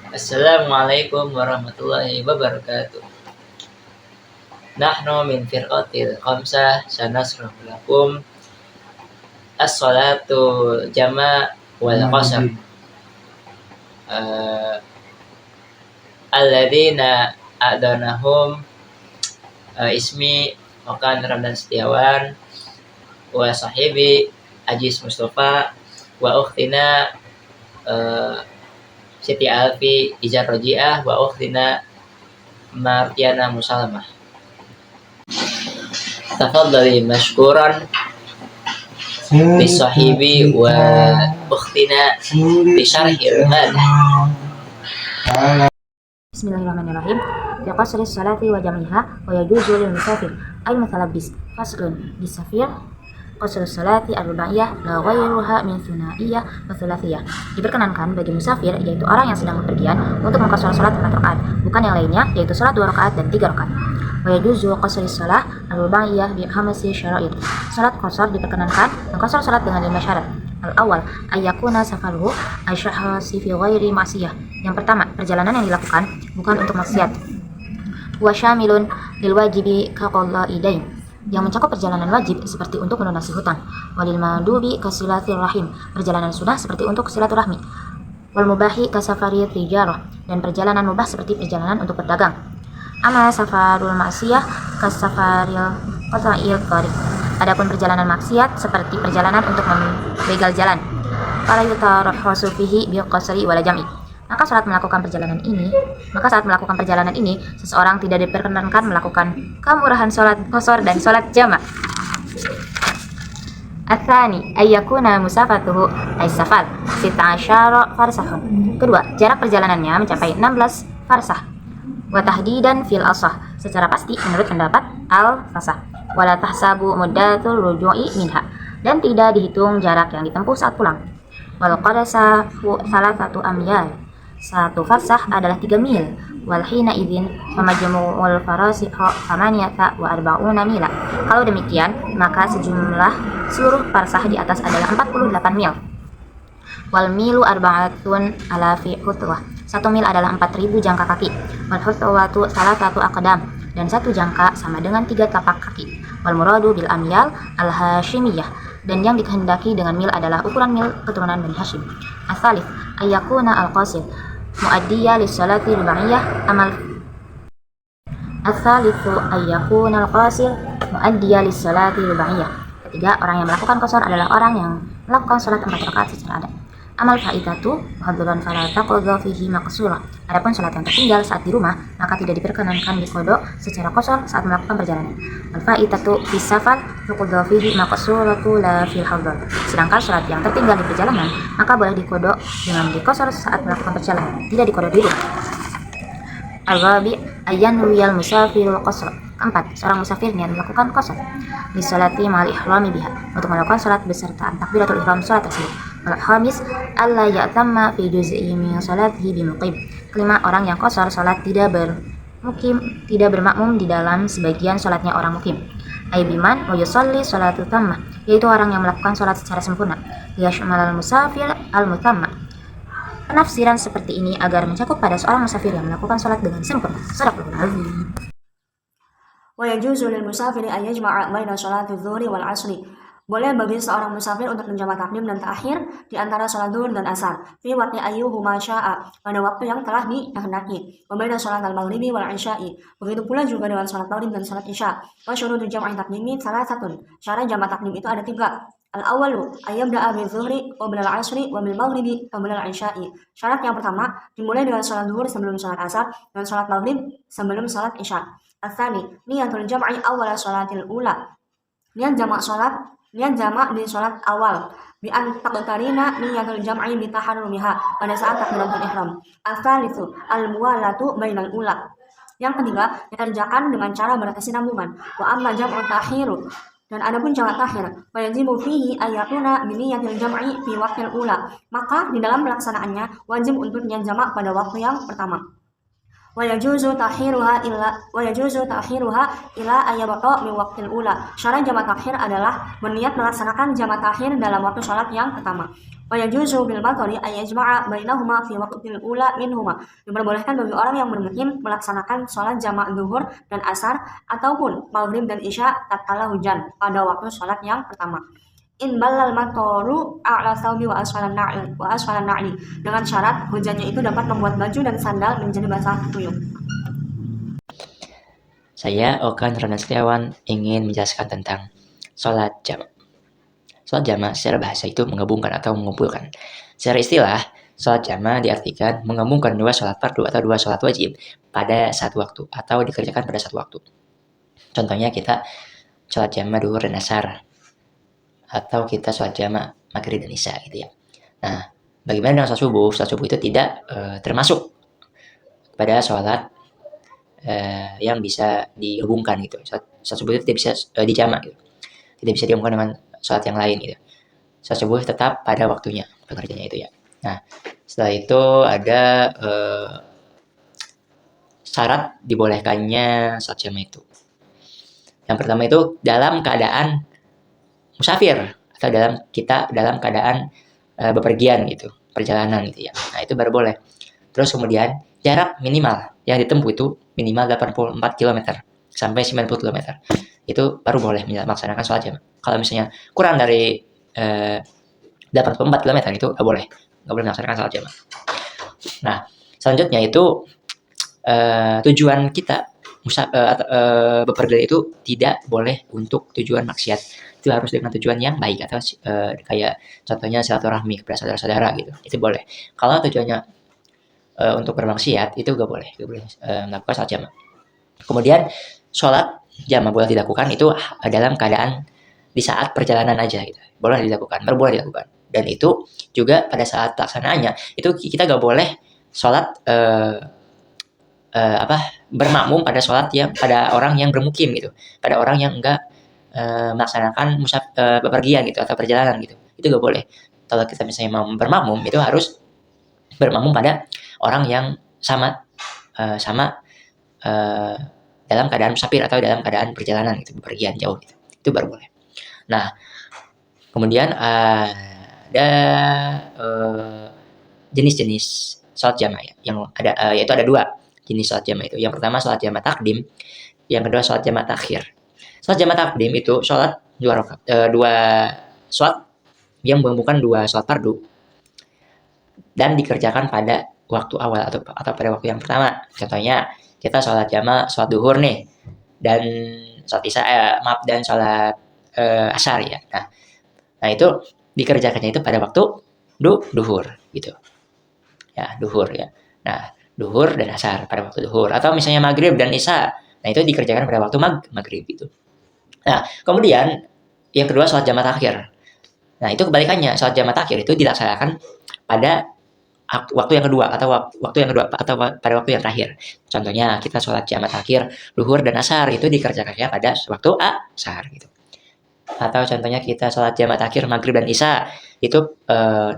Assalamualaikum warahmatullahi wabarakatuh. Nahnu min firqatil khamsah sanasrahu lakum as-salatu jama' wal qasam. Alladzina a'danahum ismi Okan Ramdan Setiawan wa sahibi Ajis Mustafa wa ukhtina Siti Alfi Ijar Rojiah wa ukhtina Martiana Musalamah. Tafadhali mashkuran bisahibi wa ukhtina bisyarhil madah. Bismillahirrahmanirrahim. Fi qasri salati wa jami'ha wa yajuzu lil musafir ay mutalabbis. Faslun bisafir qasri salati arba'iyah la ghairuha min thunaiyah wa thulathiyah. Diperkenankan bagi musafir, yaitu orang yang sedang bepergian, untuk mengqasar salat 4 rakaat, bukan yang lainnya, yaitu salat 2 rakaat dan 3 rakaat. Wa yajuzu qasri salah arba'iyah bi khamsi syara'id. Salat qasar diperkenankan mengqasar salat dengan 5 syarat. Al-awwal ayyakuna safaruhu asyahasi fi ghairi ma'siyah. Yang pertama, perjalanan yang dilakukan bukan untuk maksiat. Wa syamilun lil wajibi ka qada'i dain, yang mencakup perjalanan wajib seperti untuk melunasi hutang. Walil mandubi ka silatir rahim, perjalanan sunnah seperti untuk silaturahmi. Wal mubahi ka safari tijarah, dan perjalanan mubah seperti perjalanan untuk berdagang. Amma safarul ma'siyah ka safaril qata'il tariq. Adapun perjalanan maksiat seperti perjalanan untuk membegal jalan. Fala yutarahhasu fihi bil qasri wala jam'i. Maka saat melakukan perjalanan ini, seseorang tidak diperkenankan melakukan kemurahan salat qasar dan salat jamak. Atsani ayyakuna musafatuhu ay safar 16 farsahun. Kedua, jarak perjalanannya mencapai 16 farsah. Wa tahdidan fil asah, secara pasti menurut pendapat al-fasah. Wala tahsabu muddatul ruju'i minha, dan tidak dihitung jarak yang ditempuh saat pulang. Wal qadasa salasatu amyal, 1 farsah adalah 3 mil. Wal hina idzin famajmu'ul farasi 48 mila. Kalau demikian, maka seluruh farsah di atas adalah 48 mil. Wal milu arba'atun alafi khutwah, 1 mil adalah 4000 jangka kaki. Wal khutwatu salasatu aqdam, dan 1 jangka sama dengan 3 tapak kaki. Wal muradu bil amyal al hashimiyah, dan yang dikehendaki dengan mil adalah ukuran mil keturunan Bani Hashim. As-salif ayyakuna al qasid muaddiya lis salati ruba'iyah amal. As-salifu ayyakuna al qasid muaddiya lis salati ruba'iyah. Ketiga, orang yang melakukan qasar adalah orang yang melakukan salat 4 rakaat secara adat. Amal fa'itatu muhadzaran fala taqdha fihi maqsura. Adapun salat yang tertinggal saat di rumah, maka tidak diperkenankan diqodho secara qasar saat melakukan perjalanan. Al fa'itatu fis safar tuqdha fihi maqsuratu la fil hadar. Sedangkan salat yang tertinggal di perjalanan, maka boleh diqodho dengan diqasar saat melakukan perjalanan, tidak diqodho di rumah. Al-rabi' ayyanwiyal musafirul qasr. Keempat, seorang musafir niat melakukan qasar di salati ma'al ihrami biha, untuk melakukan salat beserta takbiratul ihram salat tersebut. Al-khamis alla ya'tamma fi juz'i min salatihi bimuqim. Kelima, orang yang qasar salat tidak bermakmum di dalam sebagian salatnya orang mukim. Ay biman wa yusalli salatu tammah, yaitu orang yang melakukan salat secara sempurna. Yashmalal musafir al-mutamma. Penafsiran seperti ini agar mencakup pada seorang musafir yang melakukan salat dengan sempurna. Shadaqallahul azim. Wa yajuzu lil musafiri an yajma'a baina sholati dzuhri wal 'ashri. Boleh bagi seorang musafir untuk menjamak takdim dan ta'khir di antara sholat zuhur dan asar. Fi waqti ayyuhuma sya'a, pada waktu yang telah dikehendaki. Wa baina sholat al-maghribi wal 'isya'i. Begitu pula juga dengan sholat maghrib dan sholat isya. Wa syurutu jam'i takdimi salasatun. Syarat jamak takdim itu ada 3. Al-awwalu ayyabda'a bi dzuhri qabla al-'ashri wa bil maghribi qabla al-'isya'i. Syarat yang pertama dimulai dengan sholat zuhur sebelum sholat asar dan sholat maghrib sebelum sholat isya. Al-thani niyatul jam'i awwala sholatil ula. Niat jamak di sholat awal bi an taqtarina niyatul jam'i bi taharrumiha, pada saat takbiratul ihram. Al-thalitsu al-muwalatu bainal ula. Yang ketiga, dikerjakan dengan cara berkesinambungan. Wa amma jam'u ta'khiru, dan adapun jamak takhir, fa yajibu fihi ayatuna bi niyatil jam'i fi waqtil ula. Maka di dalam pelaksanaannya wajib untuk niat jamak pada waktu yang pertama. ويجوز تأخيرها إلى أن يبقى من وقت الأولى. Syarat jamak takhir adalah berniat melaksanakan jamak takhir dalam waktu sholat yang pertama. Wayajuzu bil matari an yajma'a bainahuma fi waqtil ula minhuma. Diperbolehkan bagi orang yang bermukim melaksanakan sholat jamak zuhur dan asar ataupun maghrib dan isya tatkala hujan pada waktu sholat yang pertama. In balal matoru a'la thawbi wa asfalan na'li. Dengan syarat hujannya itu dapat membuat baju dan sandal menjadi basah kuyup. Saya Okan Rana Setiawan ingin menjelaskan tentang sholat jamak. Sholat jamak secara bahasa itu menggabungkan atau mengumpulkan. Secara istilah, sholat jamak diartikan menggabungkan dua sholat fardu atau dua sholat wajib pada satu waktu atau dikerjakan pada satu waktu. Contohnya kita sholat jamak duhur dan asar, atau kita sholat jamak maghrib dan isya gitu ya. Nah, bagaimana dengan sholat subuh? Sholat subuh itu tidak termasuk pada sholat yang bisa digabungkan gitu. Sholat subuh itu tidak bisa dijamak gitu. Tidak bisa digabungkan dengan sholat yang lain gitu. Sholat subuh tetap pada waktunya pengertiannya itu ya. Nah, setelah itu ada syarat dibolehkannya sholat jamak itu. Yang pertama itu dalam keadaan musafir atau dalam keadaan bepergian gitu, perjalanan gitu ya. Nah, itu baru boleh. Terus kemudian jarak minimal yang ditempuh itu minimal 84 km sampai 90 km. Itu baru boleh melaksanakan sholat jamak. Kalau misalnya kurang dari 84 km itu nggak boleh melaksanakan sholat jamak. Nah, selanjutnya itu tujuan kita bepergian itu tidak boleh untuk tujuan maksiat. Itu harus dengan tujuan yang baik atau kayak contohnya silaturahmi kepada saudara-saudara gitu. Itu boleh. Kalau tujuannya untuk bermaksiat itu gak boleh melakukan sholat jamak. Kemudian sholat jamak boleh dilakukan itu dalam keadaan di saat perjalanan aja gitu. Boleh dilakukan, baru boleh dilakukan. Dan itu juga pada saat pelaksanaannya itu kita gak boleh sholat bermakmum pada orang yang bermukim gitu, pada orang yang enggak melaksanakan bepergian gitu atau perjalanan gitu. Itu gak boleh. Kalau kita misalnya mau bermakmum itu harus bermakmum pada orang yang sama dalam keadaan musafir atau dalam keadaan perjalanan gitu, bepergian jauh gitu. Itu baru boleh. Nah, kemudian ada jenis-jenis sholat jamak ya, yang ada yaitu ada dua jenis sholat jamak itu. Yang pertama sholat jamak takdim, yang kedua sholat jamak takhir. Sholat jamak takdim itu sholat dua sholat yang menggabungkan dua sholat fardu dan dikerjakan pada waktu awal atau pada waktu yang pertama. Contohnya kita sholat jamak sholat duhur nih dan sholat isya dan sholat asar ya. Nah itu dikerjakannya itu pada waktu duhur gitu ya, duhur ya. Nah, duhur dan asar pada waktu duhur, atau misalnya maghrib dan isya, nah itu dikerjakan pada waktu maghrib itu. Nah, kemudian yang kedua sholat jamak takhir. Nah, itu kebalikannya, sholat jamak takhir itu dilaksanakan pada waktu yang kedua atau pada waktu yang terakhir. Contohnya kita sholat jamak takhir duhur dan asar itu dikerjakannya pada waktu asar gitu. Atau contohnya kita sholat jamak takhir maghrib dan isya itu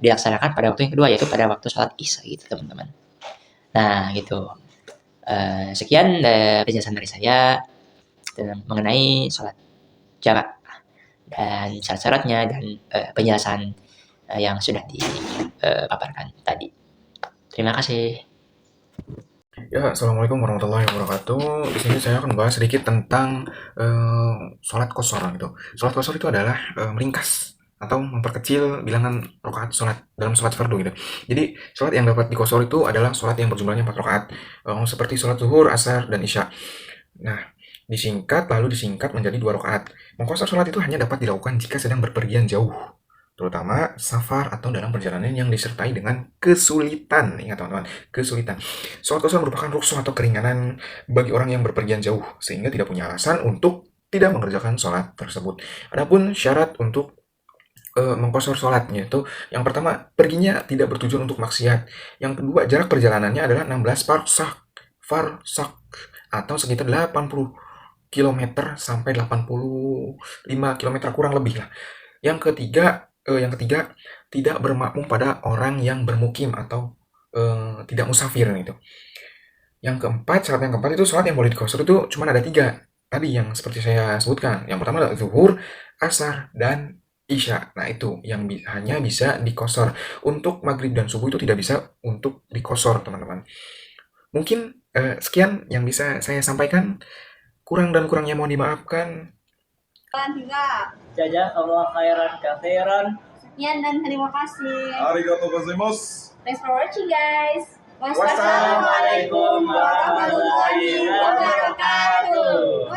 dilaksanakan pada waktu yang kedua, yaitu pada waktu sholat isya gitu teman-teman. Nah gitu, sekian penjelasan dari saya mengenai sholat jamak dan syarat-syaratnya dan penjelasan yang sudah dipaparkan tadi. Terima kasih. Ya, assalamualaikum warahmatullahi wabarakatuh. Di sini saya akan membahas sedikit tentang sholat qashar gitu. Sholat qashar itu adalah meringkas atau memperkecil bilangan rakaat sholat dalam sholat fardu gitu. Jadi sholat yang dapat diqashar itu adalah sholat yang berjumlahnya 4 rakaat, seperti sholat zuhur, asar, dan isya. Nah, disingkat menjadi 2 rakaat. Mengqashar sholat itu hanya dapat dilakukan jika sedang berpergian jauh, terutama safar atau dalam perjalanan yang disertai dengan kesulitan. Ingat teman-teman, kesulitan. Sholat qashar merupakan rukhsah atau keringanan bagi orang yang berpergian jauh, sehingga tidak punya alasan untuk tidak mengerjakan sholat tersebut. Adapun syarat untuk mengqashar sholatnya itu, yang pertama, perginya tidak bertujuan untuk maksiat. Yang kedua, jarak perjalanannya adalah 16 farsak atau sekitar 80 km sampai 85 km kurang lebih lah. Yang ketiga, tidak bermakmum pada orang yang bermukim atau tidak musafir gitu. Syarat yang keempat itu sholat yang boleh dikosor itu cuma ada 3. Tadi yang seperti saya sebutkan. Yang pertama adalah zuhur, asar, dan isya. Nah itu yang hanya bisa dikosor. Untuk maghrib dan subuh itu tidak bisa untuk dikosor, teman-teman. Mungkin sekian yang bisa saya sampaikan. Kurang dan kurangnya mohon dimaafkan. Jazakallah khairan katsiran. Sekian dan terima kasih. Arigatou gozaimasu. Thanks for watching, guys. Wassalamualaikum warahmatullahi wabarakatuh.